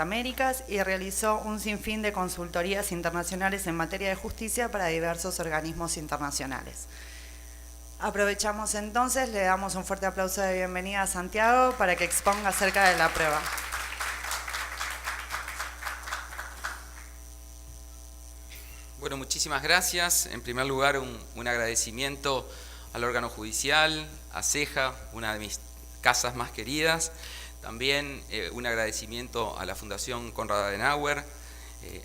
Américas y realizó un sinfín de consultorías internacionales en materia de justicia para diversos organismos internacionales. Aprovechamos entonces, le damos un fuerte aplauso de bienvenida a Santiago para que exponga acerca de la prueba. Bueno, muchísimas gracias. En primer lugar, un agradecimiento al órgano judicial, a CEJA, una de mis casas más queridas. También un agradecimiento a la Fundación Konrad Adenauer,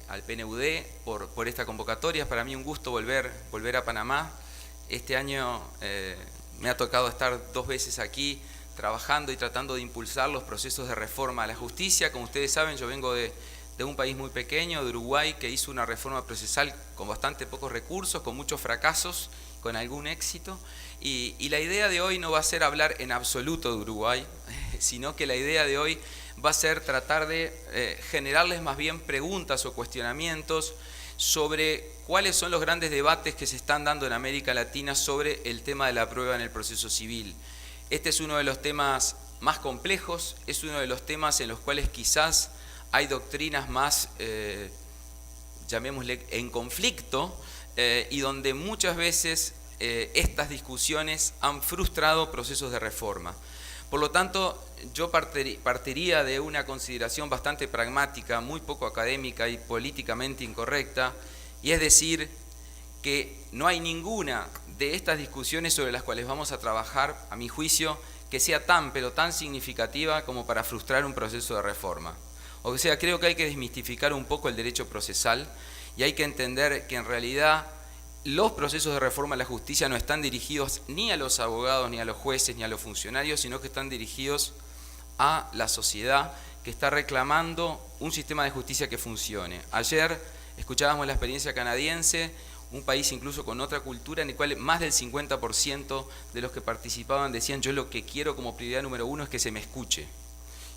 al PNUD por esta convocatoria. Es para mí un gusto volver a Panamá. Este año me ha tocado estar 2 veces aquí trabajando y tratando de impulsar los procesos de reforma a la justicia. Como ustedes saben, yo vengo de un país muy pequeño, de Uruguay, que hizo una reforma procesal con bastante pocos recursos, con muchos fracasos, con algún éxito. Y la idea de hoy no va a ser hablar en absoluto de Uruguay, sino que la idea de hoy va a ser tratar de generarles más bien preguntas o cuestionamientos sobre cuáles son los grandes debates que se están dando en América Latina sobre el tema de la prueba en el proceso civil. Este es uno de los temas más complejos, es uno de los temas en los cuales quizás hay doctrinas más, llamémosle, en conflicto, y donde muchas veces estas discusiones han frustrado procesos de reforma. Por lo tanto, yo partiría de una consideración bastante pragmática, muy poco académica y políticamente incorrecta, y es decir, que no hay ninguna de estas discusiones sobre las cuales vamos a trabajar, a mi juicio, que sea tan, pero tan significativa como para frustrar un proceso de reforma. O sea, creo que hay que desmistificar un poco el derecho procesal y hay que entender que en realidad los procesos de reforma a la justicia no están dirigidos ni a los abogados, ni a los jueces, ni a los funcionarios, sino que están dirigidos a la sociedad que está reclamando un sistema de justicia que funcione. Ayer escuchábamos la experiencia canadiense, un país incluso con otra cultura en el cual más del 50% de los que participaban decían: yo lo que quiero como prioridad número 1 es que se me escuche.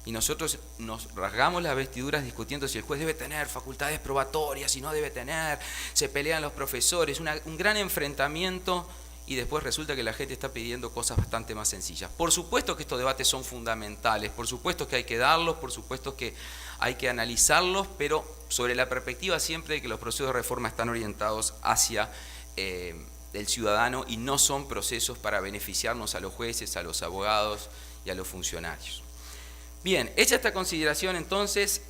Y nosotros nos rasgamos las vestiduras discutiendo si el juez debe tener facultades probatorias, si no debe tener, se pelean los profesores, un gran enfrentamiento, y después resulta que la gente está pidiendo cosas bastante más sencillas. Por supuesto que estos debates son fundamentales, por supuesto que hay que darlos, por supuesto que hay que analizarlos, pero sobre la perspectiva siempre de que los procesos de reforma están orientados hacia el ciudadano y no son procesos para beneficiarnos a los jueces, a los abogados y a los funcionarios. Bien, hecha esta consideración, entonces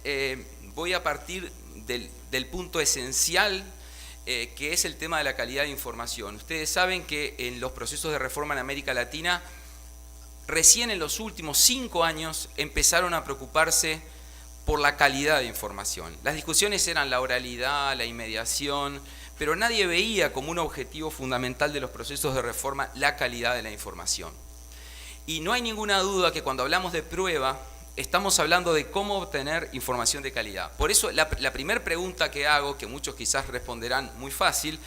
voy a partir del punto esencial que es el tema de la calidad de información. Ustedes saben que en los procesos de reforma en América Latina, recién en los últimos 5 años empezaron a preocuparse por la calidad de información. Las discusiones eran la oralidad, la inmediación, pero nadie veía como un objetivo fundamental de los procesos de reforma la calidad de la información. Y no hay ninguna duda que cuando hablamos de prueba, estamos hablando de cómo obtener información de calidad. Por eso la primera pregunta que hago, que muchos quizás responderán muy fácil,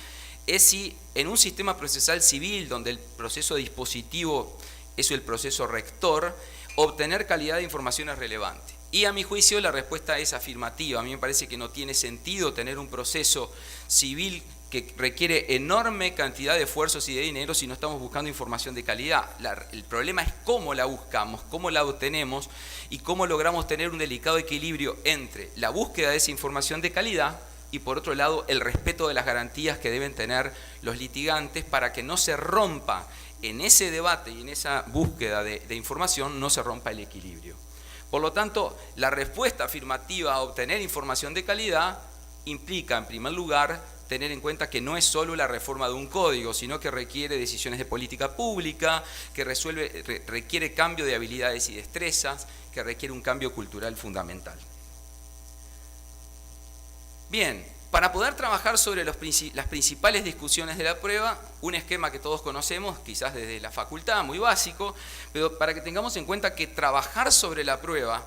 es si en un sistema procesal civil, donde el proceso dispositivo es el proceso rector, obtener calidad de información es relevante. Y a mi juicio la respuesta es afirmativa. A mí me parece que no tiene sentido tener un proceso civil que requiere enorme cantidad de esfuerzos y de dinero si no estamos buscando información de calidad. El problema es cómo la buscamos, cómo la obtenemos y cómo logramos tener un delicado equilibrio entre la búsqueda de esa información de calidad y, por otro lado, el respeto de las garantías que deben tener los litigantes para que no se rompa en ese debate y en esa búsqueda de información, no se rompa el equilibrio. Por lo tanto, la respuesta afirmativa a obtener información de calidad implica, en primer lugar, tener en cuenta que no es solo la reforma de un código, sino que requiere decisiones de política pública, que requiere cambio de habilidades y destrezas, que requiere un cambio cultural fundamental. Bien, para poder trabajar sobre las principales discusiones de la prueba, un esquema que todos conocemos, quizás desde la facultad, muy básico, pero para que tengamos en cuenta que trabajar sobre la prueba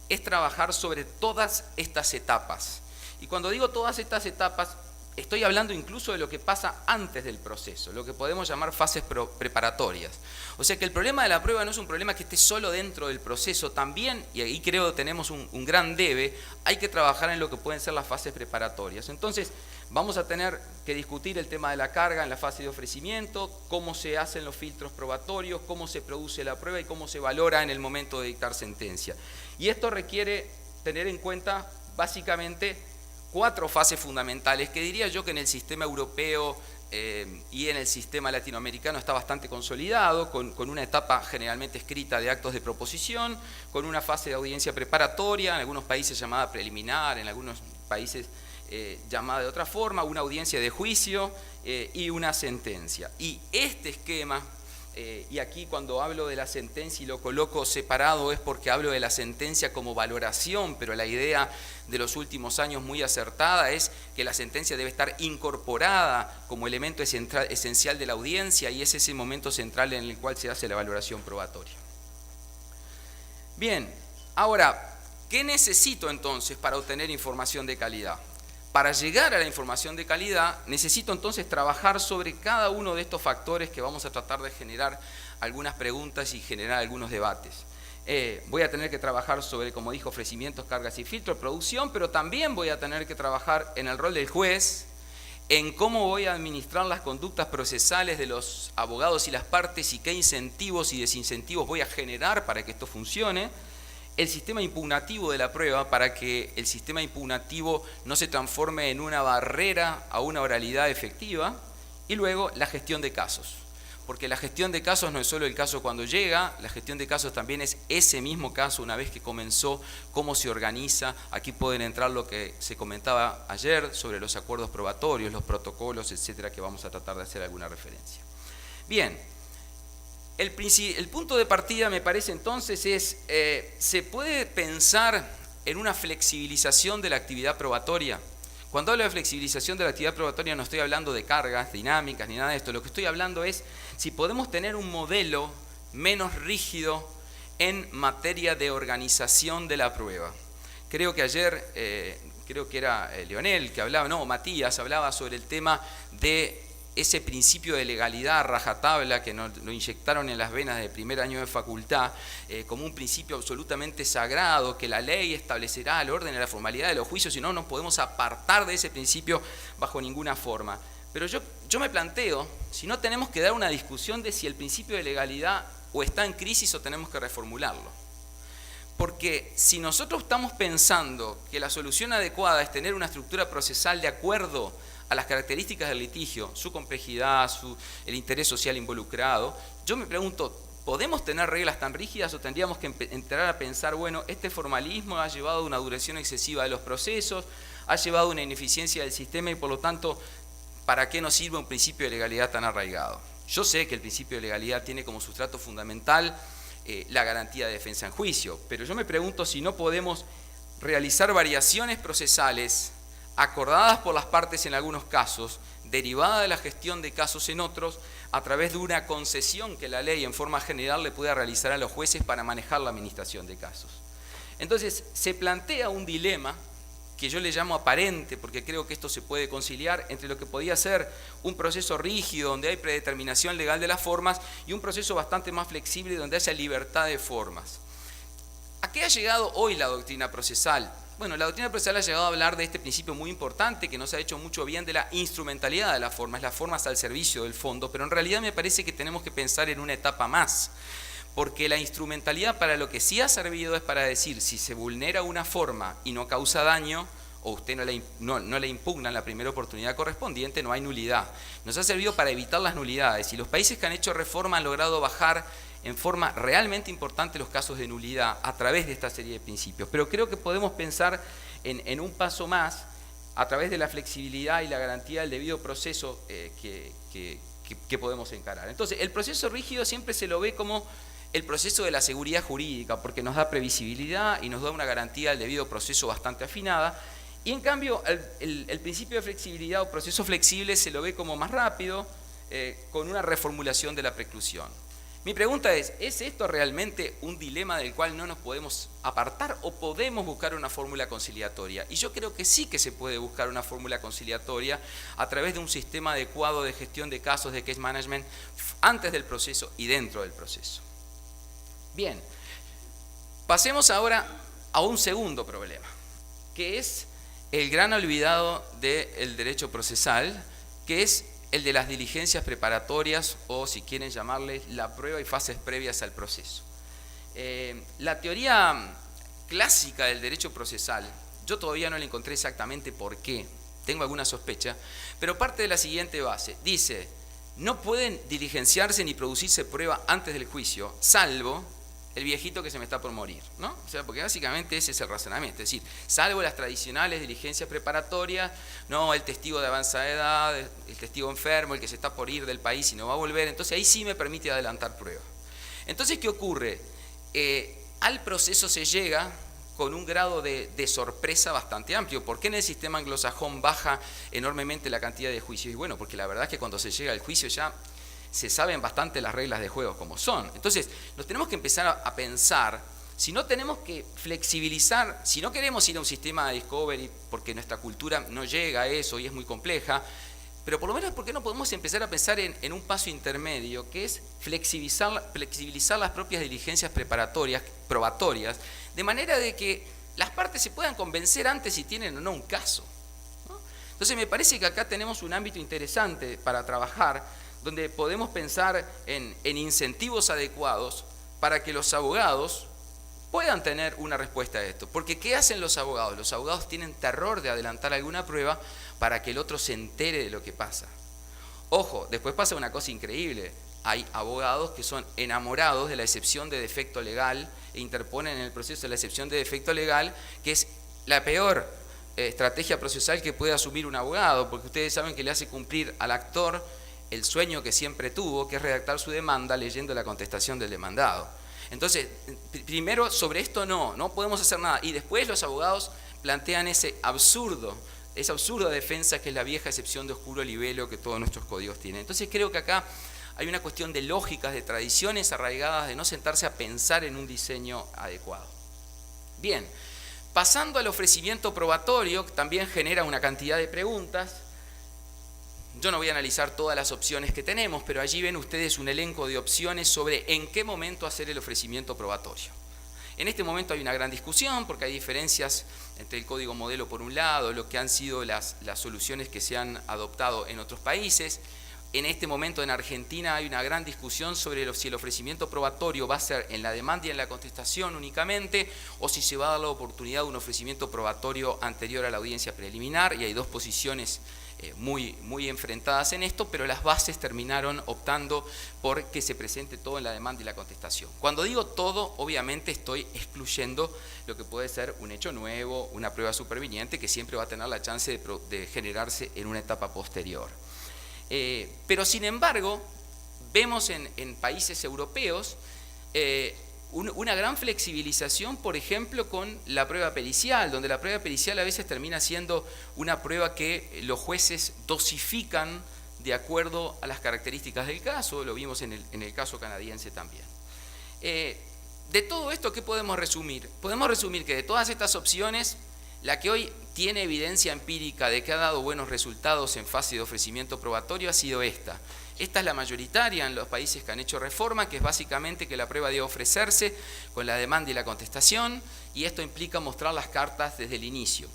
es trabajar sobre todas estas etapas. Y cuando digo todas estas etapas, estoy hablando incluso de lo que pasa antes del proceso, lo que podemos llamar fases preparatorias. O sea que el problema de la prueba no es un problema que esté solo dentro del proceso, también, y ahí creo que tenemos un gran debe, hay que trabajar en lo que pueden ser las fases preparatorias. Entonces, vamos a tener que discutir el tema de la carga en la fase de ofrecimiento, cómo se hacen los filtros probatorios, cómo se produce la prueba y cómo se valora en el momento de dictar sentencia. Y esto requiere tener en cuenta básicamente 4 fases fundamentales que diría yo que en el sistema europeo y en el sistema latinoamericano está bastante consolidado, con una etapa generalmente escrita de actos de proposición, con una fase de audiencia preparatoria, en algunos países llamada preliminar, en algunos países llamada de otra forma, una audiencia de juicio y una sentencia. Y este esquema, y aquí cuando hablo de la sentencia y lo coloco separado es porque hablo de la sentencia como valoración, pero la idea de los últimos años muy acertada es que la sentencia debe estar incorporada como elemento esencial de la audiencia y es ese momento central en el cual se hace la valoración probatoria. Bien, ahora, ¿qué necesito entonces para obtener información de calidad? Para llegar a la información de calidad, necesito entonces trabajar sobre cada uno de estos factores que vamos a tratar de generar algunas preguntas y generar algunos debates. Voy a tener que trabajar sobre, como dijo, ofrecimientos, cargas y filtros, producción, pero también voy a tener que trabajar en el rol del juez, en cómo voy a administrar las conductas procesales de los abogados y las partes y qué incentivos y desincentivos voy a generar para que esto funcione. El sistema impugnativo de la prueba para que el sistema impugnativo no se transforme en una barrera a una oralidad efectiva y luego la gestión de casos. Porque la gestión de casos no es solo el caso cuando llega, la gestión de casos también es ese mismo caso una vez que comenzó, cómo se organiza. Aquí pueden entrar lo que se comentaba ayer sobre los acuerdos probatorios, los protocolos, etcétera, que vamos a tratar de hacer alguna referencia. Bien. El punto de partida me parece entonces es, ¿se puede pensar en una flexibilización de la actividad probatoria? Cuando hablo de flexibilización de la actividad probatoria no estoy hablando de cargas dinámicas ni nada de esto, lo que estoy hablando es si podemos tener un modelo menos rígido en materia de organización de la prueba. Creo que ayer, creo que era Leonel que hablaba, no, Matías hablaba sobre el tema de ese principio de legalidad a rajatabla que nos lo inyectaron en las venas de primer año de facultad, como un principio absolutamente sagrado, que la ley establecerá el orden y la formalidad de los juicios y no nos podemos apartar de ese principio bajo ninguna forma. Pero yo me planteo, si no tenemos que dar una discusión de si el principio de legalidad o está en crisis o tenemos que reformularlo. Porque si nosotros estamos pensando que la solución adecuada es tener una estructura procesal de acuerdo a las características del litigio, su complejidad, el interés social involucrado, yo me pregunto, ¿podemos tener reglas tan rígidas o tendríamos que entrar a pensar, bueno, este formalismo ha llevado a una duración excesiva de los procesos, ha llevado a una ineficiencia del sistema y por lo tanto, ¿para qué nos sirve un principio de legalidad tan arraigado? Yo sé que el principio de legalidad tiene como sustrato fundamental la garantía de defensa en juicio, pero yo me pregunto si no podemos realizar variaciones procesales acordadas por las partes en algunos casos, derivada de la gestión de casos en otros, a través de una concesión que la ley en forma general le pueda realizar a los jueces para manejar la administración de casos. Entonces, se plantea un dilema que yo le llamo aparente, porque creo que esto se puede conciliar entre lo que podía ser un proceso rígido, donde hay predeterminación legal de las formas, y un proceso bastante más flexible, donde haya libertad de formas. ¿A qué ha llegado hoy la doctrina procesal? Bueno, la doctrina procesal ha llegado a hablar de este principio muy importante que nos ha hecho mucho bien de la instrumentalidad de las formas al servicio del fondo, pero en realidad me parece que tenemos que pensar en una etapa más, porque la instrumentalidad para lo que sí ha servido es para decir si se vulnera una forma y no causa daño, o usted no le impugna en la primera oportunidad correspondiente, no hay nulidad. Nos ha servido para evitar las nulidades y los países que han hecho reforma han logrado bajar en forma realmente importante los casos de nulidad a través de esta serie de principios. Pero creo que podemos pensar en un paso más a través de la flexibilidad y la garantía del debido proceso que podemos encarar. Entonces, el proceso rígido siempre se lo ve como el proceso de la seguridad jurídica, porque nos da previsibilidad y nos da una garantía del debido proceso bastante afinada. Y en cambio, el principio de flexibilidad o proceso flexible se lo ve como más rápido, con una reformulación de la preclusión. Mi pregunta ¿es esto realmente un dilema del cual no nos podemos apartar o podemos buscar una fórmula conciliatoria? Y yo creo que sí que se puede buscar una fórmula conciliatoria a través de un sistema adecuado de gestión de casos de case management antes del proceso y dentro del proceso. Bien, pasemos ahora a un segundo problema, que es el gran olvidado del derecho procesal, que es el de las diligencias preparatorias o, si quieren llamarle, la prueba y fases previas al proceso. La teoría clásica del derecho procesal, yo todavía no le encontré exactamente por qué, tengo alguna sospecha, pero parte de la siguiente base. Dice, no pueden diligenciarse ni producirse prueba antes del juicio, salvo el viejito que se me está por morir, ¿no? O sea, porque básicamente ese es el razonamiento, es decir, salvo las tradicionales diligencias preparatorias, no el testigo de avanzada edad, el testigo enfermo, el que se está por ir del país y no va a volver, entonces ahí sí me permite adelantar pruebas. Entonces, ¿qué ocurre? Al proceso se llega con un grado de sorpresa bastante amplio. ¿Por qué en el sistema anglosajón baja enormemente la cantidad de juicios? Y bueno, porque la verdad es que cuando se llega al juicio ya se saben bastante las reglas de juego como son. Entonces, nos tenemos que empezar a pensar, si no tenemos que flexibilizar, si no queremos ir a un sistema de discovery, porque nuestra cultura no llega a eso y es muy compleja, pero por lo menos, ¿por qué no podemos empezar a pensar en un paso intermedio, que es flexibilizar las propias diligencias preparatorias, probatorias, de manera de que las partes se puedan convencer antes si tienen o no un caso, ¿no? Entonces me parece que acá tenemos un ámbito interesante para trabajar, donde podemos pensar en incentivos adecuados para que los abogados puedan tener una respuesta a esto. Porque ¿qué hacen los abogados? Los abogados tienen terror de adelantar alguna prueba para que el otro se entere de lo que pasa. Ojo, después pasa una cosa increíble. Hay abogados que son enamorados de la excepción de defecto legal e interponen en el proceso la excepción de defecto legal, que es la peor estrategia procesal que puede asumir un abogado, porque ustedes saben que le hace cumplir al actor el sueño que siempre tuvo, que es redactar su demanda leyendo la contestación del demandado. Entonces, primero sobre esto no podemos hacer nada. Y después los abogados plantean esa absurda defensa que es la vieja excepción de oscuro libelo que todos nuestros códigos tienen. Entonces creo que acá hay una cuestión de lógicas, de tradiciones arraigadas, de no sentarse a pensar en un diseño adecuado. Bien, pasando al ofrecimiento probatorio, que también genera una cantidad de preguntas. Yo no voy a analizar todas las opciones que tenemos, pero allí ven ustedes un elenco de opciones sobre en qué momento hacer el ofrecimiento probatorio. En este momento hay una gran discusión porque hay diferencias entre el código modelo por un lado, lo que han sido las soluciones que se han adoptado en otros países. En este momento en Argentina hay una gran discusión sobre si el ofrecimiento probatorio va a ser en la demanda y en la contestación únicamente, o si se va a dar la oportunidad de un ofrecimiento probatorio anterior a la audiencia preliminar, y hay dos posiciones muy enfrentadas en esto, pero las bases terminaron optando por que se presente todo en la demanda y la contestación. Cuando digo todo, obviamente estoy excluyendo lo que puede ser un hecho nuevo, una prueba superviniente, que siempre va a tener la chance de generarse en una etapa posterior. Pero sin embargo, vemos en países europeos una gran flexibilización, por ejemplo, con la prueba pericial, donde la prueba pericial a veces termina siendo una prueba que los jueces dosifican de acuerdo a las características del caso, lo vimos en el caso canadiense también. De todo esto, ¿qué podemos resumir? Podemos resumir que de todas estas opciones, la que hoy tiene evidencia empírica de que ha dado buenos resultados en fase de ofrecimiento probatorio ha sido esta. Esta es la mayoritaria en los países que han hecho reforma, que es básicamente que la prueba debe ofrecerse con la demanda y la contestación, y esto implica mostrar las cartas desde el inicio.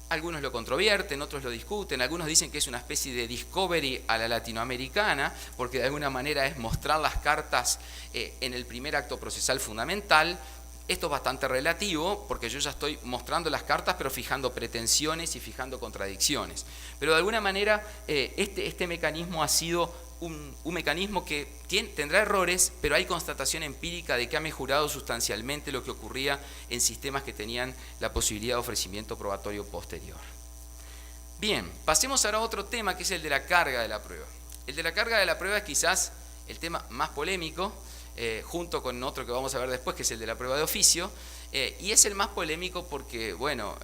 Algunos lo controvierten, otros lo discuten, algunos dicen que es una especie de discovery a la latinoamericana, porque de alguna manera es mostrar las cartas en el primer acto procesal fundamental. Esto es bastante relativo, porque yo ya estoy mostrando las cartas, pero fijando pretensiones y fijando contradicciones. Pero de alguna manera este mecanismo ha sido un mecanismo que tendrá errores, pero hay constatación empírica de que ha mejorado sustancialmente lo que ocurría en sistemas que tenían la posibilidad de ofrecimiento probatorio posterior. Bien, pasemos ahora a otro tema, que es el de la carga de la prueba. El de la carga de la prueba es quizás el tema más polémico, junto con otro que vamos a ver después, que es el de la prueba de oficio, y es el más polémico porque, bueno,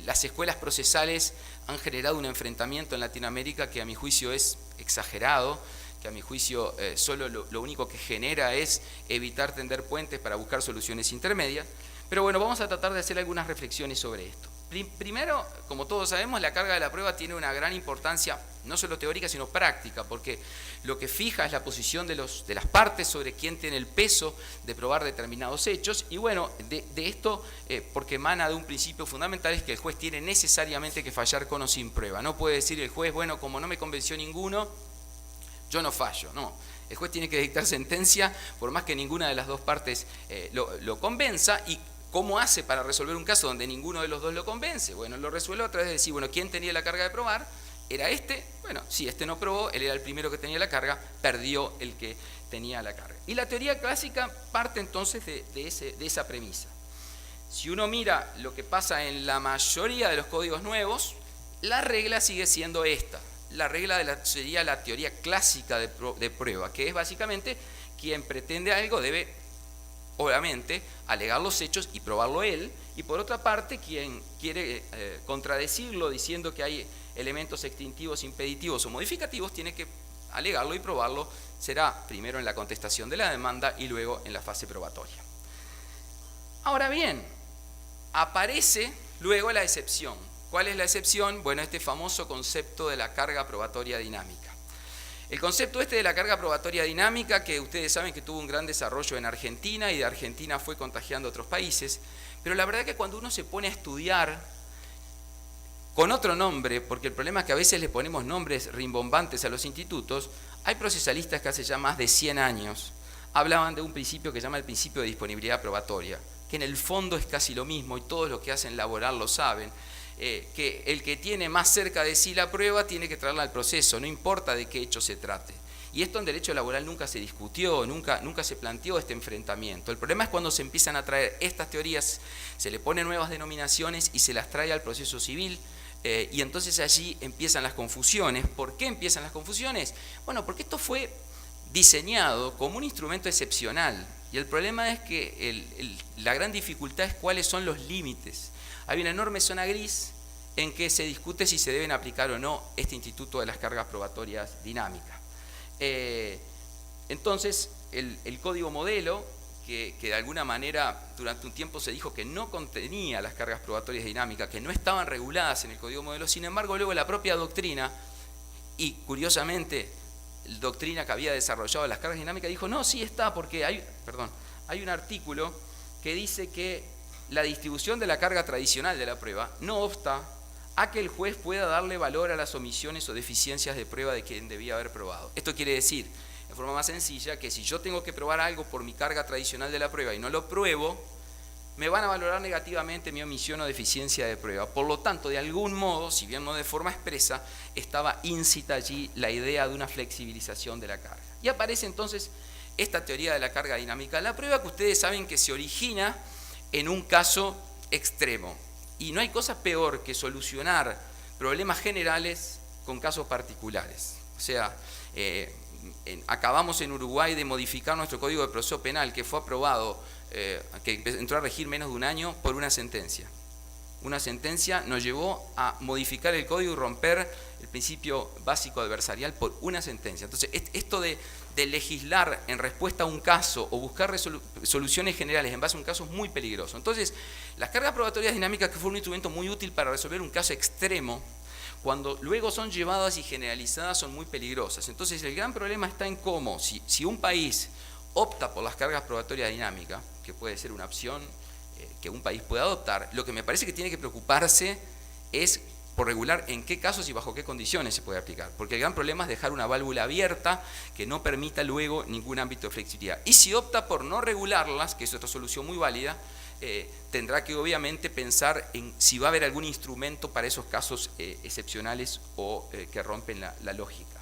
las escuelas procesales han generado un enfrentamiento en Latinoamérica que a mi juicio es exagerado, que a mi juicio solo lo único que genera es evitar tender puentes para buscar soluciones intermedias. Pero bueno, vamos a tratar de hacer algunas reflexiones sobre esto. Primero, como todos sabemos, la carga de la prueba tiene una gran importancia, no solo teórica, sino práctica, porque lo que fija es la posición de las partes sobre quién tiene el peso de probar determinados hechos, y bueno, de esto, porque emana de un principio fundamental, es que el juez tiene necesariamente que fallar con o sin prueba. No puede decir el juez, bueno, como no me convenció ninguno, yo no fallo, no. El juez tiene que dictar sentencia, por más que ninguna de las dos partes lo convenza, y ¿Cómo hace para resolver un caso donde ninguno de los dos lo convence? Bueno, lo resuelve a través de decir, bueno, ¿quién tenía la carga de probar? ¿Era este? Bueno, si este no probó, él era el primero que tenía la carga, perdió el que tenía la carga. Y la teoría clásica parte entonces de esa premisa. Si uno mira lo que pasa en la mayoría de los códigos nuevos, la regla sigue siendo esta. La regla sería la teoría clásica de prueba, que es básicamente quien pretende algo debe, obviamente, alegar los hechos y probarlo él, y por otra parte, quien quiere contradecirlo diciendo que hay elementos extintivos, impeditivos o modificativos, tiene que alegarlo y probarlo, será primero en la contestación de la demanda y luego en la fase probatoria. Ahora bien, aparece luego la excepción. ¿Cuál es la excepción? Bueno, este famoso concepto de la carga probatoria dinámica. El concepto de la carga probatoria dinámica, que ustedes saben que tuvo un gran desarrollo en Argentina y de Argentina fue contagiando a otros países, pero la verdad que cuando uno se pone a estudiar con otro nombre, porque el problema es que a veces le ponemos nombres rimbombantes a los institutos, hay procesalistas que hace ya más de 100 años hablaban de un principio que se llama el principio de disponibilidad probatoria, que en el fondo es casi lo mismo y todos los que hacen laboral lo saben, que el que tiene más cerca de sí la prueba tiene que traerla al proceso, no importa de qué hecho se trate. Y esto en derecho laboral nunca se discutió, nunca se planteó este enfrentamiento. El problema es cuando se empiezan a traer estas teorías, se le ponen nuevas denominaciones y se las trae al proceso civil, y entonces allí empiezan las confusiones. ¿Por qué empiezan las confusiones? Bueno, porque esto fue diseñado como un instrumento excepcional, y el problema es que la gran dificultad es cuáles son los límites. Hay una enorme zona gris en que se discute si se deben aplicar o no este instituto de las cargas probatorias dinámicas. Entonces, el código modelo, que de alguna manera durante un tiempo se dijo que no contenía las cargas probatorias dinámicas, que no estaban reguladas en el código modelo, sin embargo, luego la propia doctrina, y curiosamente, la doctrina que había desarrollado las cargas dinámicas, dijo, no, sí está, porque hay un artículo que dice que la distribución de la carga tradicional de la prueba no obsta a que el juez pueda darle valor a las omisiones o deficiencias de prueba de quien debía haber probado. Esto quiere decir, de forma más sencilla, que si yo tengo que probar algo por mi carga tradicional de la prueba y no lo pruebo, me van a valorar negativamente mi omisión o deficiencia de prueba. Por lo tanto, de algún modo, si bien no de forma expresa, estaba íncita allí la idea de una flexibilización de la carga. Y aparece entonces esta teoría de la carga dinámica de la prueba, que ustedes saben que se origina en un caso extremo. Y no hay cosa peor que solucionar problemas generales con casos particulares. O sea, acabamos en Uruguay de modificar nuestro Código de Proceso Penal, que fue aprobado, que entró a regir menos de un año por una sentencia. Una sentencia nos llevó a modificar el código y romper el principio básico adversarial por una sentencia. Entonces, esto de legislar en respuesta a un caso o buscar soluciones generales en base a un caso es muy peligroso. Entonces, las cargas probatorias dinámicas, que fue un instrumento muy útil para resolver un caso extremo, cuando luego son llevadas y generalizadas son muy peligrosas. Entonces, el gran problema está en cómo, si un país opta por las cargas probatorias dinámicas, que puede ser una opción que un país pueda adoptar, lo que me parece que tiene que preocuparse es por regular en qué casos y bajo qué condiciones se puede aplicar, porque el gran problema es dejar una válvula abierta que no permita luego ningún ámbito de flexibilidad. Y si opta por no regularlas, que es otra solución muy válida, tendrá que obviamente pensar en si va a haber algún instrumento para esos casos excepcionales o que rompen la lógica.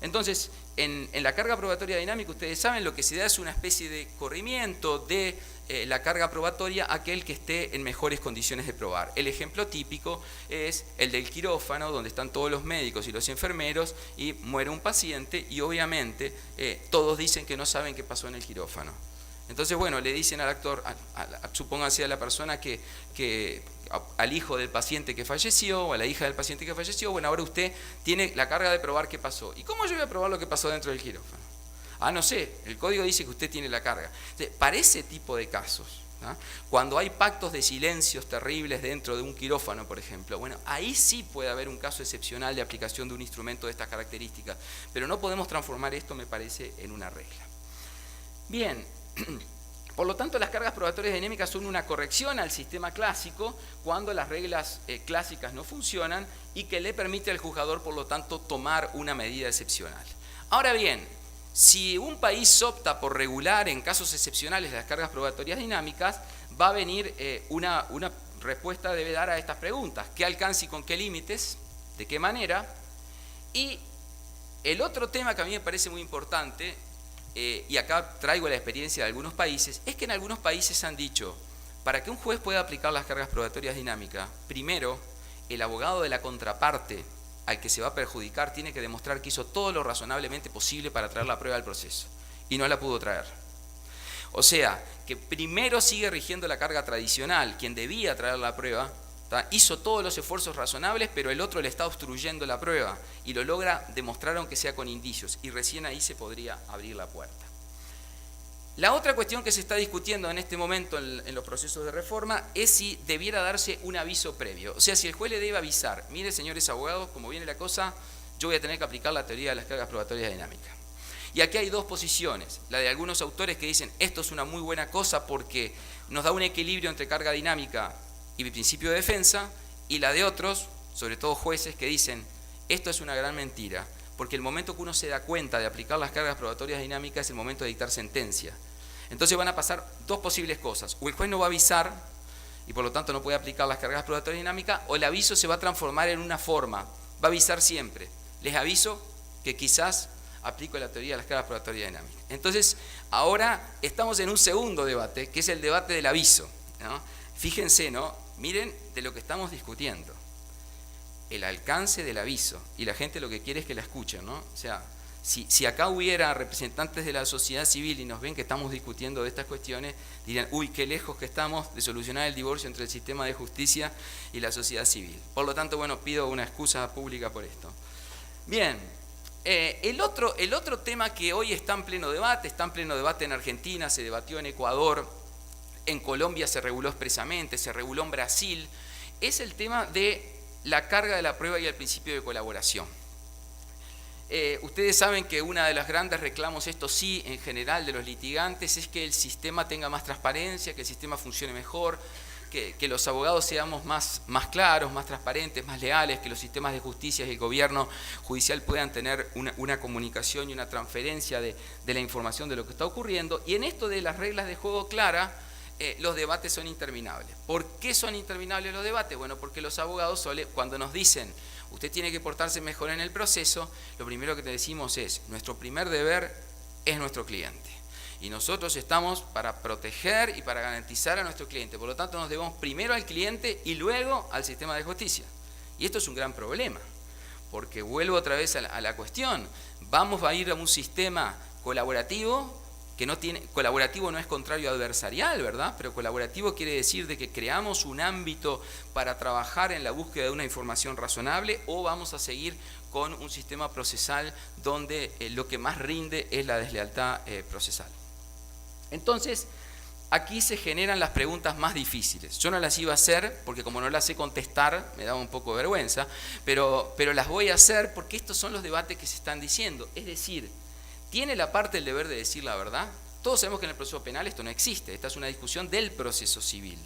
Entonces, en la carga probatoria dinámica, ustedes saben, lo que se da es una especie de corrimiento de la carga probatoria a aquel que esté en mejores condiciones de probar. El ejemplo típico es el del quirófano, donde están todos los médicos y los enfermeros y muere un paciente y obviamente todos dicen que no saben qué pasó en el quirófano. Entonces, bueno, le dicen al actor, supónganse a la persona al hijo del paciente que falleció o a la hija del paciente que falleció, bueno, ahora usted tiene la carga de probar qué pasó. ¿Y cómo yo voy a probar lo que pasó dentro del quirófano? No sé, el código dice que usted tiene la carga. Entonces, para ese tipo de casos, ¿no? Cuando hay pactos de silencios terribles dentro de un quirófano, por ejemplo, bueno, ahí sí puede haber un caso excepcional de aplicación de un instrumento de estas características, pero no podemos transformar esto, me parece, en una regla. Bien. Por lo tanto, las cargas probatorias dinámicas son una corrección al sistema clásico cuando las reglas clásicas no funcionan y que le permite al juzgador, por lo tanto, tomar una medida excepcional. Ahora bien, si un país opta por regular en casos excepcionales las cargas probatorias dinámicas, va a venir una respuesta debe dar a estas preguntas. ¿Qué alcance y con qué límites? ¿De qué manera? Y el otro tema que a mí me parece muy importante, y acá traigo la experiencia de algunos países, es que en algunos países han dicho, para que un juez pueda aplicar las cargas probatorias dinámicas, primero, el abogado de la contraparte al que se va a perjudicar tiene que demostrar que hizo todo lo razonablemente posible para traer la prueba al proceso, y no la pudo traer. O sea, que primero sigue rigiendo la carga tradicional, quien debía traer la prueba, hizo todos los esfuerzos razonables, pero el otro le está obstruyendo la prueba y lo logra demostrar aunque sea con indicios, y recién ahí se podría abrir la puerta. La otra cuestión que se está discutiendo en este momento en los procesos de reforma es si debiera darse un aviso previo. O sea, si el juez le debe avisar, mire señores abogados, como viene la cosa, yo voy a tener que aplicar la teoría de las cargas probatorias dinámicas. Y aquí hay dos posiciones, la de algunos autores que dicen esto es una muy buena cosa porque nos da un equilibrio entre carga dinámica y principio de defensa, y la de otros, sobre todo jueces, que dicen esto es una gran mentira, porque el momento que uno se da cuenta de aplicar las cargas probatorias dinámicas es el momento de dictar sentencia. Entonces van a pasar dos posibles cosas, o el juez no va a avisar y por lo tanto no puede aplicar las cargas probatorias dinámicas, o el aviso se va a transformar en una forma, va a avisar siempre, les aviso que quizás aplico la teoría de las cargas probatorias dinámicas. Entonces ahora estamos en un segundo debate, que es el debate del aviso, ¿no? Fíjense, ¿no? Miren de lo que estamos discutiendo, el alcance del aviso, y la gente lo que quiere es que la escuchen, ¿no? O sea, si acá hubiera representantes de la sociedad civil y nos ven que estamos discutiendo de estas cuestiones, dirían, uy, qué lejos que estamos de solucionar el divorcio entre el sistema de justicia y la sociedad civil. Por lo tanto, bueno, pido una excusa pública por esto. Bien, el otro tema que hoy está en pleno debate en Argentina, se debatió en Ecuador, en Colombia se reguló expresamente, se reguló en Brasil, es el tema de la carga de la prueba y el principio de colaboración. Ustedes saben que una de los grandes reclamos, esto sí, en general de los litigantes, es que el sistema tenga más transparencia, que el sistema funcione mejor, que los abogados seamos más claros, más transparentes, más leales, que los sistemas de justicia y el gobierno judicial puedan tener una comunicación y una transferencia de la información de lo que está ocurriendo. Y en esto de las reglas de juego claras, los debates son interminables. ¿Por qué son interminables los debates? Bueno, porque los abogados cuando nos dicen usted tiene que portarse mejor en el proceso, lo primero que te decimos es, nuestro primer deber es nuestro cliente. Y nosotros estamos para proteger y para garantizar a nuestro cliente. Por lo tanto, nos debemos primero al cliente y luego al sistema de justicia. Y esto es un gran problema, porque vuelvo otra vez a la cuestión. Vamos a ir a un sistema colaborativo, colaborativo no es contrario a adversarial, ¿verdad? Pero colaborativo quiere decir de que creamos un ámbito para trabajar en la búsqueda de una información razonable, o vamos a seguir con un sistema procesal donde lo que más rinde es la deslealtad procesal. Entonces, aquí se generan las preguntas más difíciles. Yo no las iba a hacer porque como no las sé contestar, me daba un poco de vergüenza, pero las voy a hacer porque estos son los debates que se están diciendo. Es decir, ¿tiene la parte el deber de decir la verdad? Todos sabemos que en el proceso penal esto no existe, esta es una discusión del proceso civil.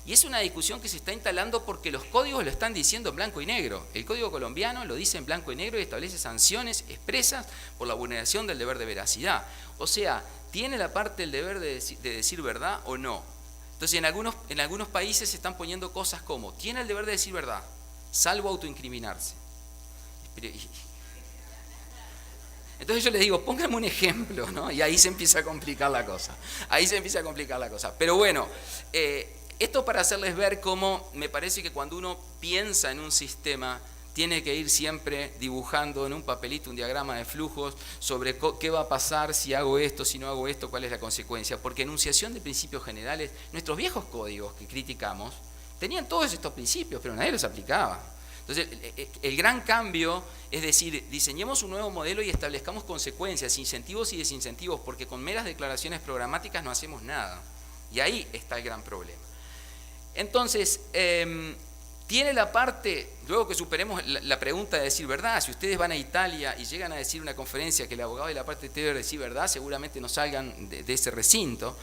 Y es una discusión que se está instalando porque los códigos lo están diciendo en blanco y negro. El código colombiano lo dice en blanco y negro y establece sanciones expresas por la vulneración del deber de veracidad. O sea, ¿tiene la parte el deber de decir verdad o no? Entonces, en algunos países se están poniendo cosas como, tiene el deber de decir verdad, salvo autoincriminarse. Entonces yo les digo, pónganme un ejemplo, ¿no? Y ahí se empieza a complicar la cosa. Pero bueno, esto para hacerles ver cómo me parece que cuando uno piensa en un sistema, tiene que ir siempre dibujando en un papelito un diagrama de flujos sobre qué va a pasar si hago esto, si no hago esto, cuál es la consecuencia. Porque enunciación de principios generales, nuestros viejos códigos que criticamos, tenían todos estos principios, pero nadie los aplicaba. Entonces, el gran cambio es decir, diseñemos un nuevo modelo y establezcamos consecuencias, incentivos y desincentivos, porque con meras declaraciones programáticas no hacemos nada. Y ahí está el gran problema. Entonces, tiene la parte, luego que superemos la pregunta de decir verdad, si ustedes van a Italia y llegan a decir una conferencia que el abogado de la parte debe decir verdad, seguramente no salgan de ese recinto,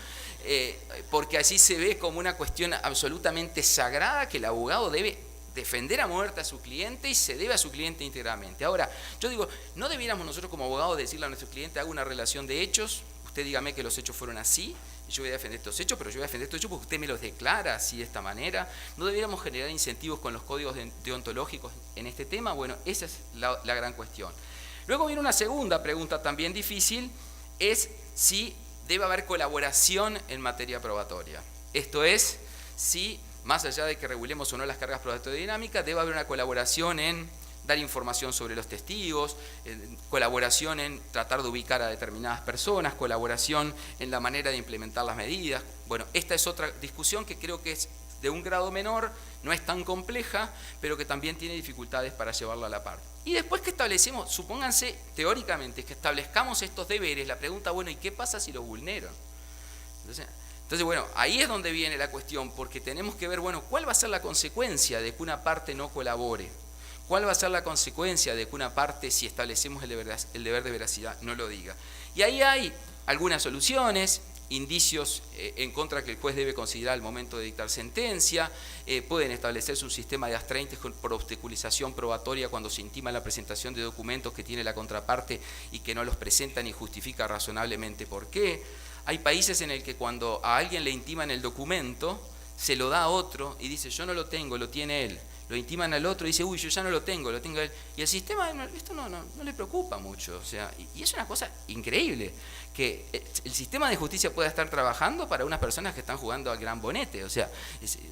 porque así se ve como una cuestión absolutamente sagrada que el abogado debe defender a muerte a su cliente y se debe a su cliente íntegramente. Ahora, yo digo, ¿no debiéramos nosotros como abogados decirle a nuestro cliente, haga una relación de hechos, usted dígame que los hechos fueron así, yo voy a defender estos hechos, pero yo voy a defender estos hechos porque usted me los declara así de esta manera. ¿No deberíamos generar incentivos con los códigos deontológicos en este tema? Bueno, esa es la gran cuestión. Luego viene una segunda pregunta también difícil, es si debe haber colaboración en materia probatoria. Esto es, si más allá de que regulemos o no las cargas probatorias dinámicas, debe haber una colaboración en dar información sobre los testigos, colaboración en tratar de ubicar a determinadas personas, colaboración en la manera de implementar las medidas. Bueno, esta es otra discusión que creo que es de un grado menor, no es tan compleja, pero que también tiene dificultades para llevarla a la par. Y después que establecemos, supónganse teóricamente que establezcamos estos deberes, la pregunta, bueno, ¿y qué pasa si los vulnero? Entonces, bueno, ahí es donde viene la cuestión, porque tenemos que ver, bueno, ¿cuál va a ser la consecuencia de que una parte no colabore? ¿Cuál va a ser la consecuencia de que una parte, si establecemos el deber de veracidad, no lo diga? Y ahí hay algunas soluciones, indicios en contra que el juez debe considerar al momento de dictar sentencia, pueden establecerse un sistema de astraintes por obstaculización probatoria cuando se intima la presentación de documentos que tiene la contraparte y que no los presenta ni justifica razonablemente por qué. Hay países en el que cuando a alguien le intiman el documento, se lo da a otro y dice, yo no lo tengo, lo tiene él. Lo intiman al otro y dice, uy, yo ya no lo tengo él. Y el sistema, esto no le preocupa mucho. O sea, y es una cosa increíble que el sistema de justicia pueda estar trabajando para unas personas que están jugando al gran bonete. O sea,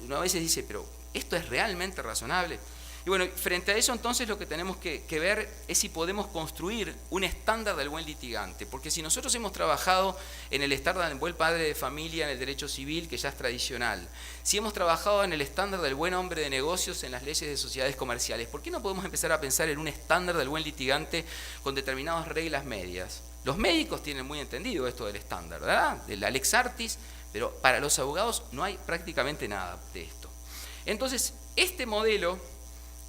uno a veces dice, pero ¿esto es realmente razonable? Y bueno, frente a eso entonces lo que tenemos que ver es si podemos construir un estándar del buen litigante, porque si nosotros hemos trabajado en el estándar del buen padre de familia en el derecho civil, que ya es tradicional, si hemos trabajado en el estándar del buen hombre de negocios en las leyes de sociedades comerciales, ¿por qué no podemos empezar a pensar en un estándar del buen litigante con determinadas reglas medias? Los médicos tienen muy entendido esto del estándar, ¿verdad? De la lex artis, pero para los abogados no hay prácticamente nada de esto. Entonces, este modelo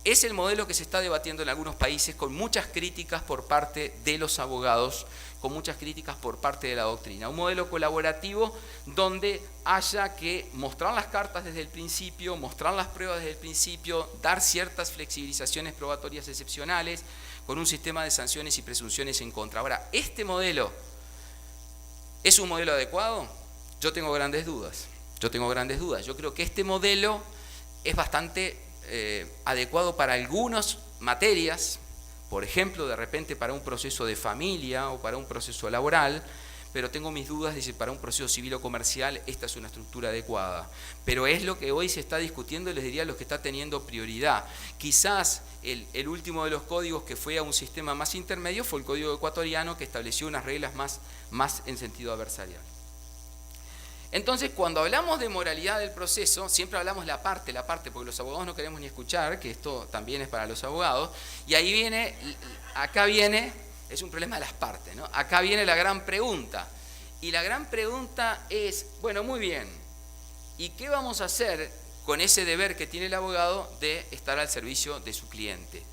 es el modelo que se está debatiendo en algunos países con muchas críticas por parte de los abogados, con muchas críticas por parte de la doctrina. Un modelo colaborativo donde haya que mostrar las cartas desde el principio, mostrar las pruebas desde el principio, dar ciertas flexibilizaciones probatorias excepcionales, con un sistema de sanciones y presunciones en contra. Ahora, ¿este modelo es un modelo adecuado? Yo tengo grandes dudas. Yo creo que este modelo es bastante adecuado para algunas materias, por ejemplo, de repente para un proceso de familia o para un proceso laboral, pero tengo mis dudas de si para un proceso civil o comercial esta es una estructura adecuada. Pero es lo que hoy se está discutiendo, les diría, lo que está teniendo prioridad. Quizás el último de los códigos que fue a un sistema más intermedio fue el código ecuatoriano, que estableció unas reglas más en sentido adversarial. Entonces, cuando hablamos de moralidad del proceso, siempre hablamos la parte, porque los abogados no queremos ni escuchar, que esto también es para los abogados, y ahí acá viene, es un problema de las partes, ¿no? Acá viene la gran pregunta, y la gran pregunta es, bueno, muy bien, ¿y qué vamos a hacer con ese deber que tiene el abogado de estar al servicio de su cliente?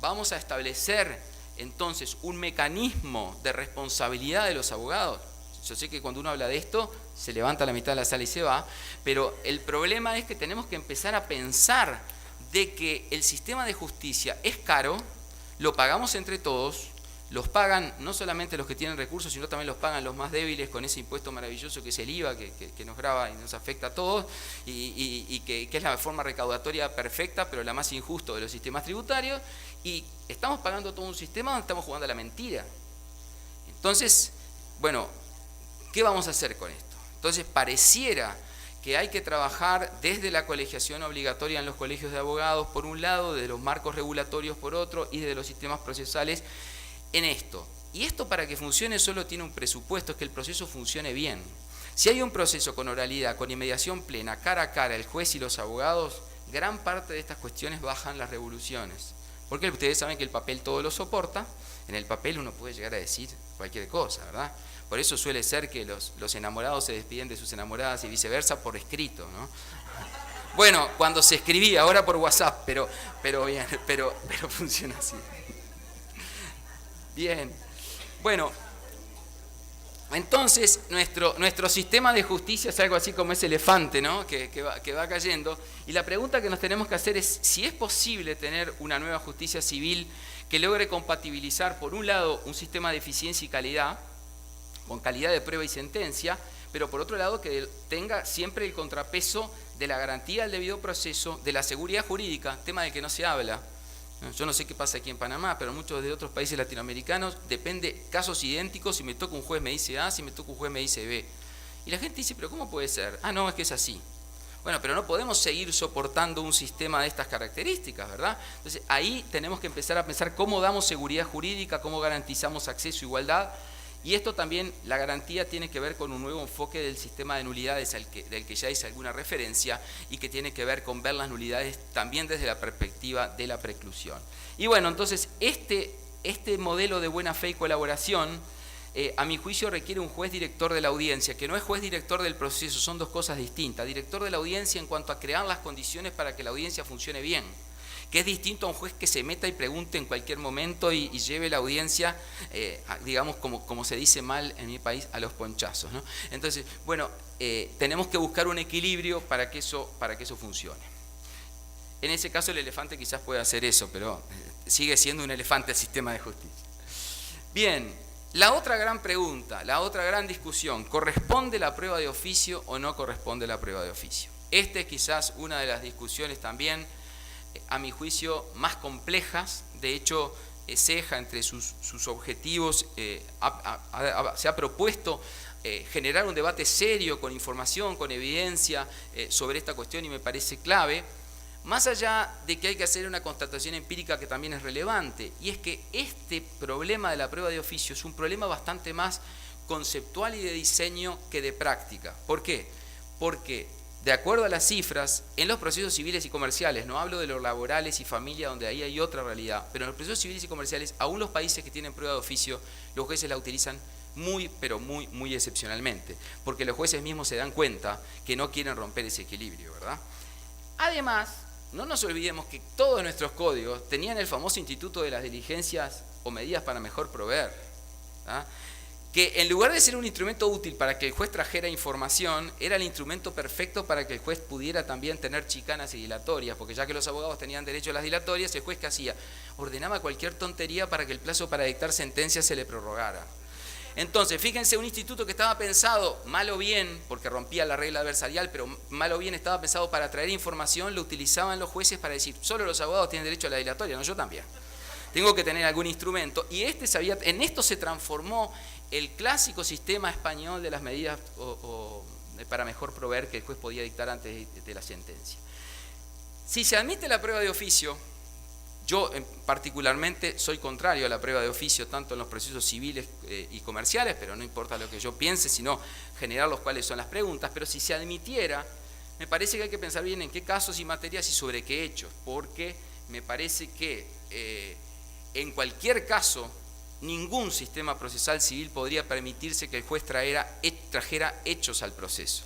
¿Vamos a establecer entonces un mecanismo de responsabilidad de los abogados? Yo sé que cuando uno habla de esto, se levanta la mitad de la sala y se va, pero el problema es que tenemos que empezar a pensar de que el sistema de justicia es caro, lo pagamos entre todos, los pagan no solamente los que tienen recursos, sino también los pagan los más débiles con ese impuesto maravilloso que es el IVA, que nos grava y nos afecta a todos, y que es la forma recaudatoria perfecta, pero la más injusta de los sistemas tributarios, y estamos pagando todo un sistema donde estamos jugando a la mentira. Entonces, bueno, ¿qué vamos a hacer con esto? Entonces, pareciera que hay que trabajar desde la colegiación obligatoria en los colegios de abogados, por un lado, desde los marcos regulatorios por otro, y desde los sistemas procesales en esto. Y esto, para que funcione, solo tiene un presupuesto, es que el proceso funcione bien. Si hay un proceso con oralidad, con inmediación plena, cara a cara, el juez y los abogados, gran parte de estas cuestiones bajan las revoluciones. Porque ustedes saben que el papel todo lo soporta, en el papel uno puede llegar a decir cualquier cosa, ¿verdad? Por eso suele ser que los enamorados se despiden de sus enamoradas y viceversa por escrito, ¿no? Bueno, cuando se escribía, ahora por WhatsApp, pero bien, pero funciona así. Bien, bueno, entonces nuestro sistema de justicia es algo así como ese elefante, ¿no? que va cayendo, y la pregunta que nos tenemos que hacer es si es posible tener una nueva justicia civil que logre compatibilizar, por un lado, un sistema de eficiencia y calidad, con calidad de prueba y sentencia, pero por otro lado que tenga siempre el contrapeso de la garantía del debido proceso, de la seguridad jurídica, tema del que no se habla. Yo no sé qué pasa aquí en Panamá, pero en muchos de otros países latinoamericanos depende casos idénticos, si me toca un juez me dice A, si me toca un juez me dice B. Y la gente dice, pero ¿cómo puede ser? Ah, no, es que es así. Bueno, pero no podemos seguir soportando un sistema de estas características, ¿verdad? Entonces ahí tenemos que empezar a pensar cómo damos seguridad jurídica, cómo garantizamos acceso e igualdad. Y esto también, la garantía tiene que ver con un nuevo enfoque del sistema de nulidades del que ya hice alguna referencia y que tiene que ver con ver las nulidades también desde la perspectiva de la preclusión. Y bueno, entonces este modelo de buena fe y colaboración, a mi juicio requiere un juez director de la audiencia, que no es juez director del proceso, son dos cosas distintas. Director de la audiencia en cuanto a crear las condiciones para que la audiencia funcione bien, que es distinto a un juez que se meta y pregunte en cualquier momento y lleve la audiencia, digamos, como se dice mal en mi país, a los ponchazos, ¿no? Entonces, bueno, tenemos que buscar un equilibrio para que eso funcione. En ese caso el elefante quizás pueda hacer eso, pero sigue siendo un elefante el sistema de justicia. Bien, la otra gran pregunta, la otra gran discusión, ¿corresponde la prueba de oficio o no corresponde la prueba de oficio? Esta es quizás una de las discusiones también, a mi juicio, más complejas. De hecho, CEJA, entre sus objetivos, se ha propuesto generar un debate serio, con información, con evidencia, sobre esta cuestión, y me parece clave, más allá de que hay que hacer una constatación empírica que también es relevante, y es que este problema de la prueba de oficio es un problema bastante más conceptual y de diseño que de práctica. ¿Por qué? Porque de acuerdo a las cifras, en los procesos civiles y comerciales, no hablo de los laborales y familia, donde ahí hay otra realidad, pero en los procesos civiles y comerciales, aún los países que tienen prueba de oficio, los jueces la utilizan muy, pero muy, muy excepcionalmente, porque los jueces mismos se dan cuenta que no quieren romper ese equilibrio, ¿verdad? Además, no nos olvidemos que todos nuestros códigos tenían el famoso instituto de las diligencias o medidas para mejor proveer, ¿verdad? Que en lugar de ser un instrumento útil para que el juez trajera información, era el instrumento perfecto para que el juez pudiera también tener chicanas y dilatorias, porque ya que los abogados tenían derecho a las dilatorias, el juez ¿qué hacía? Ordenaba cualquier tontería para que el plazo para dictar sentencia se le prorrogara. Entonces, fíjense, un instituto que estaba pensado, mal o bien, porque rompía la regla adversarial, pero mal o bien estaba pensado para traer información, lo utilizaban los jueces para decir, solo los abogados tienen derecho a la dilatoria, no, yo también. Tengo que tener algún instrumento, y en esto se transformó el clásico sistema español de las medidas para mejor proveer que el juez podía dictar antes de la sentencia. Si se admite la prueba de oficio, yo particularmente soy contrario a la prueba de oficio tanto en los procesos civiles y comerciales, pero no importa lo que yo piense, sino generar los cuales son las preguntas, pero si se admitiera, me parece que hay que pensar bien en qué casos y materias y sobre qué hechos, porque me parece que en cualquier caso, ningún sistema procesal civil podría permitirse que el juez trajera hechos al proceso.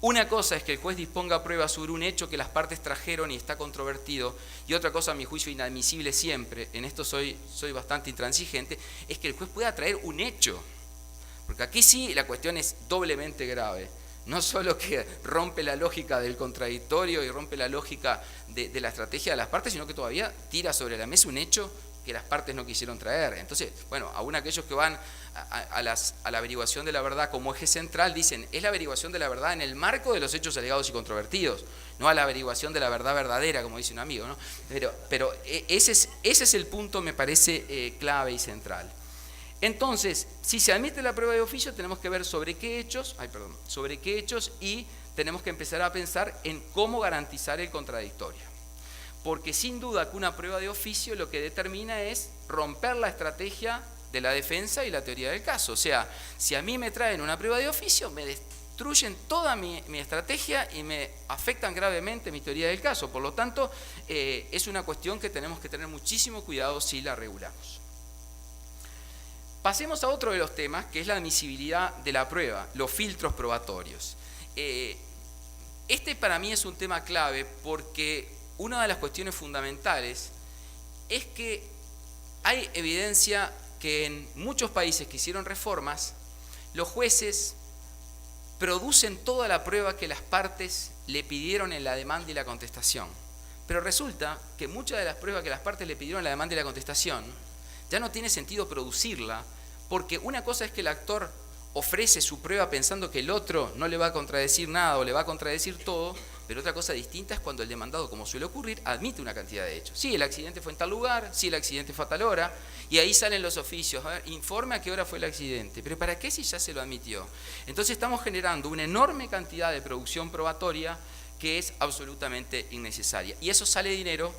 Una cosa es que el juez disponga pruebas sobre un hecho que las partes trajeron y está controvertido, y otra cosa, a mi juicio, inadmisible siempre, en esto soy bastante intransigente, es que el juez pueda traer un hecho. Porque aquí sí la cuestión es doblemente grave. No solo que rompe la lógica del contradictorio y rompe la lógica de la estrategia de las partes, sino que todavía tira sobre la mesa un hecho que las partes no quisieron traer. Entonces, bueno, aún aquellos que van a la averiguación de la verdad como eje central dicen, es la averiguación de la verdad en el marco de los hechos alegados y controvertidos, no a la averiguación de la verdad verdadera, como dice un amigo, ¿no? Pero ese es el punto, me parece, clave y central. Entonces, si se admite la prueba de oficio, tenemos que ver sobre qué hechos, y tenemos que empezar a pensar en cómo garantizar el contradictorio. Porque sin duda que una prueba de oficio lo que determina es romper la estrategia de la defensa y la teoría del caso. O sea, si a mí me traen una prueba de oficio, me destruyen toda mi estrategia y me afectan gravemente mi teoría del caso. Por lo tanto, es una cuestión que tenemos que tener muchísimo cuidado si la regulamos. Pasemos a otro de los temas, que es la admisibilidad de la prueba, los filtros probatorios. Este para mí es un tema clave porque una de las cuestiones fundamentales es que hay evidencia que en muchos países que hicieron reformas, los jueces producen toda la prueba que las partes le pidieron en la demanda y la contestación. Pero resulta que muchas de las pruebas que las partes le pidieron en la demanda y la contestación, ya no tiene sentido producirla, porque una cosa es que el actor ofrece su prueba pensando que el otro no le va a contradecir nada o le va a contradecir todo, pero otra cosa distinta es cuando el demandado, como suele ocurrir, admite una cantidad de hechos. Sí, el accidente fue en tal lugar, sí, el accidente fue a tal hora, y ahí salen los oficios, a ver, informe a qué hora fue el accidente, pero ¿para qué si ya se lo admitió? Entonces estamos generando una enorme cantidad de producción probatoria que es absolutamente innecesaria, y eso sale dinero,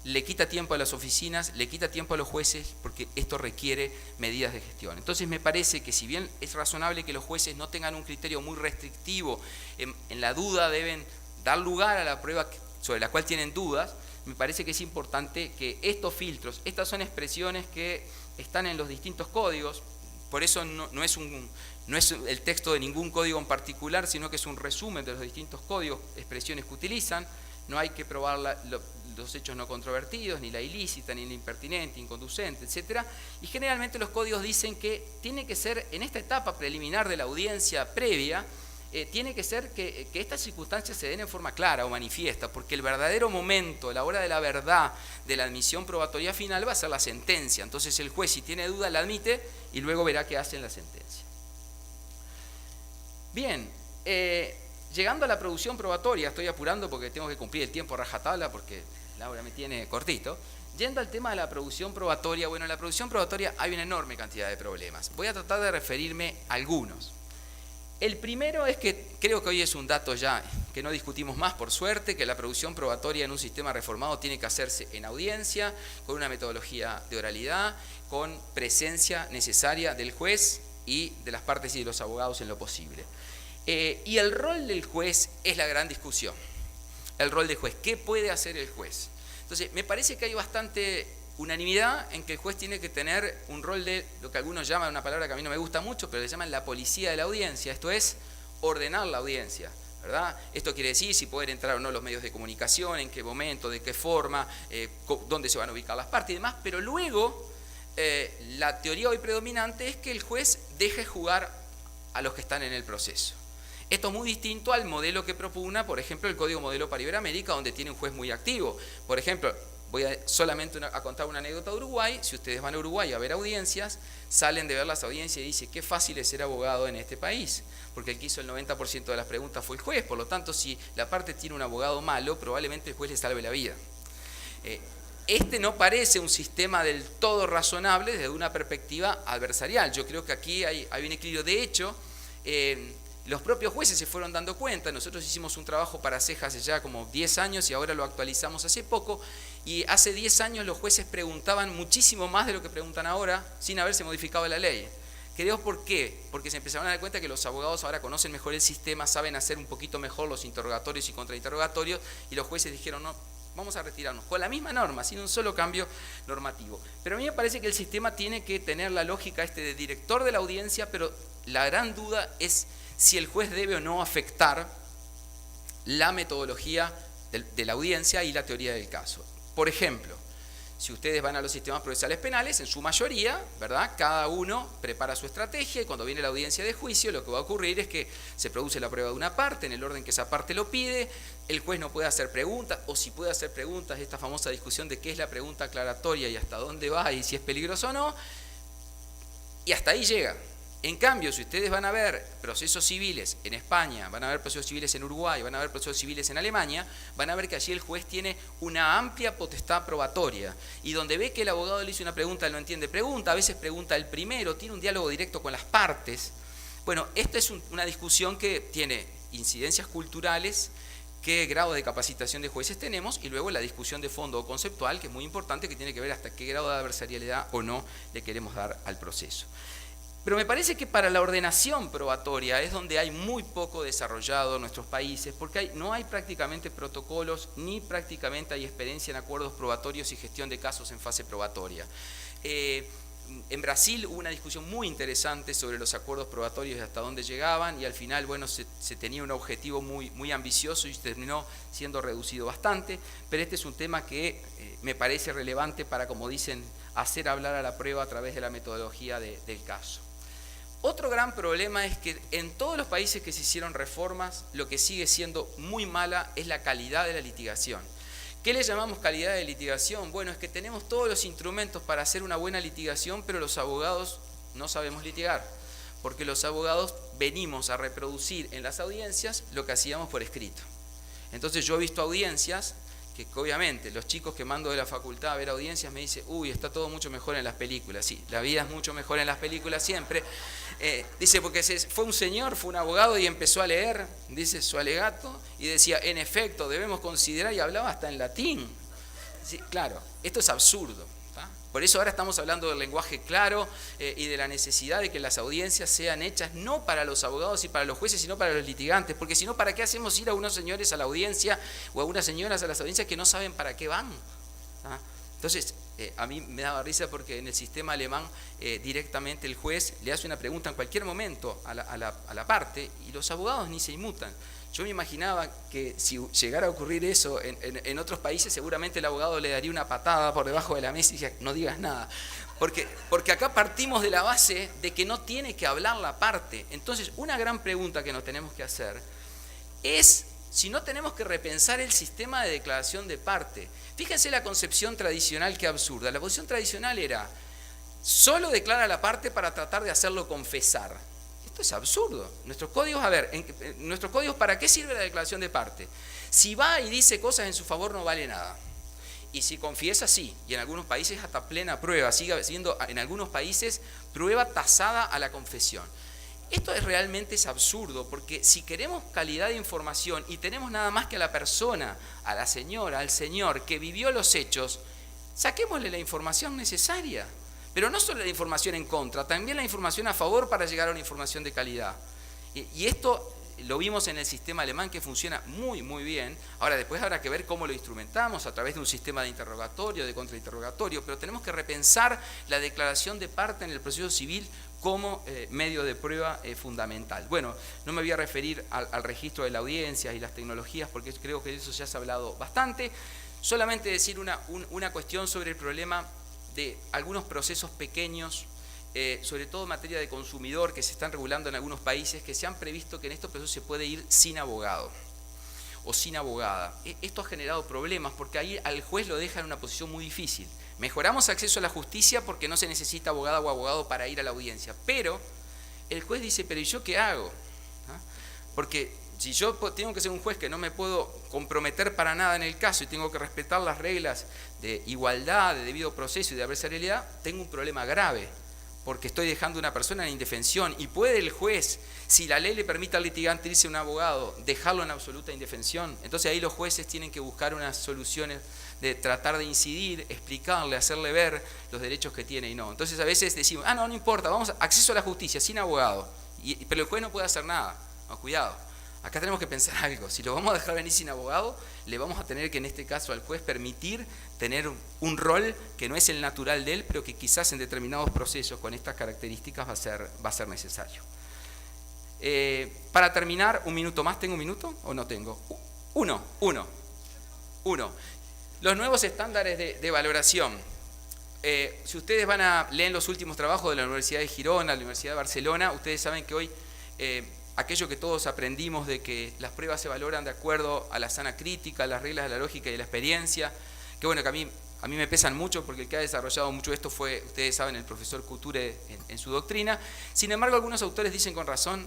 le quita tiempo a las oficinas, le quita tiempo a los jueces, porque esto requiere medidas de gestión. Entonces me parece que si bien es razonable que los jueces no tengan un criterio muy restrictivo, en la duda deben dar lugar a la prueba sobre la cual tienen dudas, me parece que es importante que estos filtros, estas son expresiones que están en los distintos códigos, por eso no es el texto de ningún código en particular, sino que es un resumen de los distintos códigos, expresiones que utilizan. No hay que probar los hechos no controvertidos, ni la ilícita, ni la impertinente, inconducente, etc. Y generalmente los códigos dicen que tiene que ser, en esta etapa preliminar de la audiencia previa, tiene que ser que estas circunstancias se den en forma clara o manifiesta, porque el verdadero momento, la hora de la verdad de la admisión probatoria final va a ser la sentencia. Entonces el juez, si tiene duda, la admite y luego verá qué hace en la sentencia. Bien, llegando a la producción probatoria, estoy apurando porque tengo que cumplir el tiempo a rajatabla porque Laura me tiene cortito. Yendo al tema de la producción probatoria, bueno, en la producción probatoria hay una enorme cantidad de problemas. Voy a tratar de referirme a algunos. El primero es que creo que hoy es un dato ya que no discutimos más, por suerte, que la producción probatoria en un sistema reformado tiene que hacerse en audiencia, con una metodología de oralidad, con presencia necesaria del juez y de las partes y de los abogados en lo posible. Y el rol del juez es la gran discusión. El rol del juez, ¿qué puede hacer el juez? Entonces, me parece que hay bastante unanimidad en que el juez tiene que tener un rol de lo que algunos llaman, una palabra que a mí no me gusta mucho, pero le llaman la policía de la audiencia, esto es, ordenar la audiencia, ¿verdad? Esto quiere decir si pueden entrar o no los medios de comunicación, en qué momento, de qué forma, dónde se van a ubicar las partes y demás, pero luego la teoría hoy predominante es que el juez deje jugar a los que están en el proceso. Esto es muy distinto al modelo que propugna, por ejemplo, el Código Modelo para Iberoamérica, donde tiene un juez muy activo. Por ejemplo, voy solamente a contar una anécdota de Uruguay. Si ustedes van a Uruguay a ver audiencias, salen de ver las audiencias y dicen, qué fácil es ser abogado en este país, porque el que hizo el 90% de las preguntas fue el juez. Por lo tanto, si la parte tiene un abogado malo, probablemente el juez le salve la vida. Este no parece un sistema del todo razonable desde una perspectiva adversarial. Yo creo que aquí hay un equilibrio. De hecho, los propios jueces se fueron dando cuenta. Nosotros hicimos un trabajo para CEJA hace ya como 10 años y ahora lo actualizamos hace poco. Y hace 10 años los jueces preguntaban muchísimo más de lo que preguntan ahora sin haberse modificado la ley. Creo ¿por qué? Porque se empezaron a dar cuenta que los abogados ahora conocen mejor el sistema, saben hacer un poquito mejor los interrogatorios y contrainterrogatorios, y los jueces dijeron, no, vamos a retirarnos, con la misma norma, sin un solo cambio normativo. Pero a mí me parece que el sistema tiene que tener la lógica de director de la audiencia, pero la gran duda es si el juez debe o no afectar la metodología de la audiencia y la teoría del caso. Por ejemplo, si ustedes van a los sistemas procesales penales, en su mayoría, ¿verdad?, cada uno prepara su estrategia y cuando viene la audiencia de juicio lo que va a ocurrir es que se produce la prueba de una parte en el orden que esa parte lo pide, el juez no puede hacer preguntas, o si puede hacer preguntas, esta famosa discusión de qué es la pregunta aclaratoria y hasta dónde va y si es peligroso o no, y hasta ahí llega. En cambio, si ustedes van a ver procesos civiles en España, van a ver procesos civiles en Uruguay, van a ver procesos civiles en Alemania, van a ver que allí el juez tiene una amplia potestad probatoria. Y donde ve que el abogado le hizo una pregunta, él no entiende pregunta, a veces pregunta el primero, tiene un diálogo directo con las partes. Bueno, esta es una discusión que tiene incidencias culturales, qué grado de capacitación de jueces tenemos, y luego la discusión de fondo o conceptual, que es muy importante, que tiene que ver hasta qué grado de adversarialidad o no le queremos dar al proceso. Pero me parece que para la ordenación probatoria es donde hay muy poco desarrollado en nuestros países, porque no hay prácticamente protocolos, ni prácticamente hay experiencia en acuerdos probatorios y gestión de casos en fase probatoria. En Brasil hubo una discusión muy interesante sobre los acuerdos probatorios y hasta dónde llegaban, y al final, bueno, se tenía un objetivo muy ambicioso y terminó siendo reducido bastante, pero este es un tema que me parece relevante para, como dicen, hacer hablar a la prueba a través de la metodología del caso. Otro gran problema es que en todos los países que se hicieron reformas, lo que sigue siendo muy mala es la calidad de la litigación. ¿Qué le llamamos calidad de litigación? Bueno, es que tenemos todos los instrumentos para hacer una buena litigación, pero los abogados no sabemos litigar. porque los abogados venimos a reproducir en las audiencias lo que hacíamos por escrito. Entonces yo he visto audiencias que obviamente los chicos que mando de la facultad a ver audiencias me dicen, uy, está todo mucho mejor en las películas. Sí, la vida es mucho mejor en las películas siempre. Dice, porque fue un señor, fue un abogado y empezó a leer, dice su alegato, y decía, en efecto, debemos considerar, y hablaba hasta en latín. Sí, claro, esto es absurdo. Por eso ahora estamos hablando del lenguaje claro y de la necesidad de que las audiencias sean hechas no para los abogados y para los jueces, sino para los litigantes, porque si no, ¿para qué hacemos ir a unos señores a la audiencia o a unas señoras a las audiencias que no saben para qué van? Entonces, a mí me daba risa porque en el sistema alemán directamente el juez le hace una pregunta en cualquier momento a la parte y los abogados ni se inmutan. Yo me imaginaba que si llegara a ocurrir eso en otros países, seguramente el abogado le daría una patada por debajo de la mesa y decía, no digas nada. Porque acá partimos de la base de que no tiene que hablar la parte. Entonces, una gran pregunta que nos tenemos que hacer es si no tenemos que repensar el sistema de declaración de parte. Fíjense la concepción tradicional que absurda. La posición tradicional era, solo declara la parte para tratar de hacerlo confesar. Esto es absurdo. Nuestros códigos, nuestros códigos, ¿para qué sirve la declaración de parte? Si va y dice cosas en su favor no vale nada. Y si confiesa, sí. Y en algunos países hasta plena prueba. Sigue siendo en algunos países prueba tasada a la confesión. Esto realmente es absurdo, porque si queremos calidad de información y tenemos nada más que a la persona, a la señora, al señor que vivió los hechos, saquémosle la información necesaria. Pero no solo la información en contra, también la información a favor para llegar a una información de calidad. Y esto lo vimos en el sistema alemán que funciona muy, muy bien. Ahora, después habrá que ver cómo lo instrumentamos a través de un sistema de interrogatorio, de contrainterrogatorio, pero tenemos que repensar la declaración de parte en el proceso civil como medio de prueba fundamental. Bueno, no me voy a referir al registro de la audiencia y las tecnologías, porque creo que de eso ya se ha hablado bastante. Solamente decir una cuestión sobre el problema de algunos procesos pequeños, sobre todo en materia de consumidor, que se están regulando en algunos países, que se han previsto que en estos procesos se puede ir sin abogado o sin abogada. Esto ha generado problemas porque ahí al juez lo deja en una posición muy difícil. Mejoramos acceso a la justicia porque no se necesita abogada o abogado para ir a la audiencia, pero el juez dice, pero ¿y yo qué hago? Porque si yo tengo que ser un juez que no me puedo comprometer para nada en el caso y tengo que respetar las reglas de igualdad, de debido proceso y de adversarialidad, tengo un problema grave, porque estoy dejando a una persona en indefensión. Y puede el juez, si la ley le permite al litigante irse a un abogado, dejarlo en absoluta indefensión. Entonces ahí los jueces tienen que buscar unas soluciones de tratar de incidir, explicarle, hacerle ver los derechos que tiene y no. Entonces a veces decimos, no importa, vamos a acceso a la justicia sin abogado, pero el juez no puede hacer nada. No, cuidado. Acá tenemos que pensar algo, si lo vamos a dejar venir sin abogado, le vamos a tener que en este caso al juez permitir tener un rol que no es el natural de él, pero que quizás en determinados procesos con estas características va a ser necesario. Para terminar, un minuto más, ¿tengo un minuto o no tengo? Uno. Los nuevos estándares de valoración. Si ustedes van a leer los últimos trabajos de la Universidad de Girona, la Universidad de Barcelona, ustedes saben que hoy aquello que todos aprendimos de que las pruebas se valoran de acuerdo a la sana crítica, a las reglas de la lógica y de la experiencia, que bueno, que a mí me pesan mucho porque el que ha desarrollado mucho esto fue, ustedes saben, el profesor Couture en su doctrina. Sin embargo, algunos autores dicen con razón,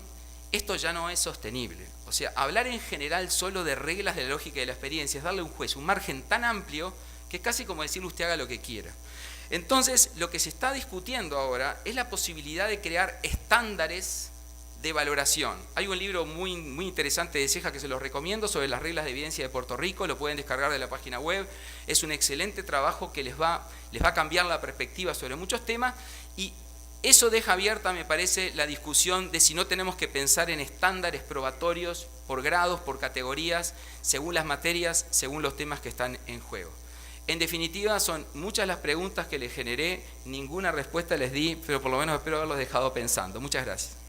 esto ya no es sostenible. O sea, hablar en general solo de reglas de la lógica y de la experiencia es darle a un juez un margen tan amplio que es casi como decirle usted haga lo que quiera. Entonces, lo que se está discutiendo ahora es la posibilidad de crear estándares de valoración. Hay un libro muy, muy interesante de Ceja que se los recomiendo sobre las reglas de evidencia de Puerto Rico, lo pueden descargar de la página web. Es un excelente trabajo que les va a cambiar la perspectiva sobre muchos temas y eso deja abierta, me parece, la discusión de si no tenemos que pensar en estándares probatorios por grados, por categorías, según las materias, según los temas que están en juego. En definitiva, son muchas las preguntas que les generé, ninguna respuesta les di, pero por lo menos espero haberlos dejado pensando. Muchas gracias.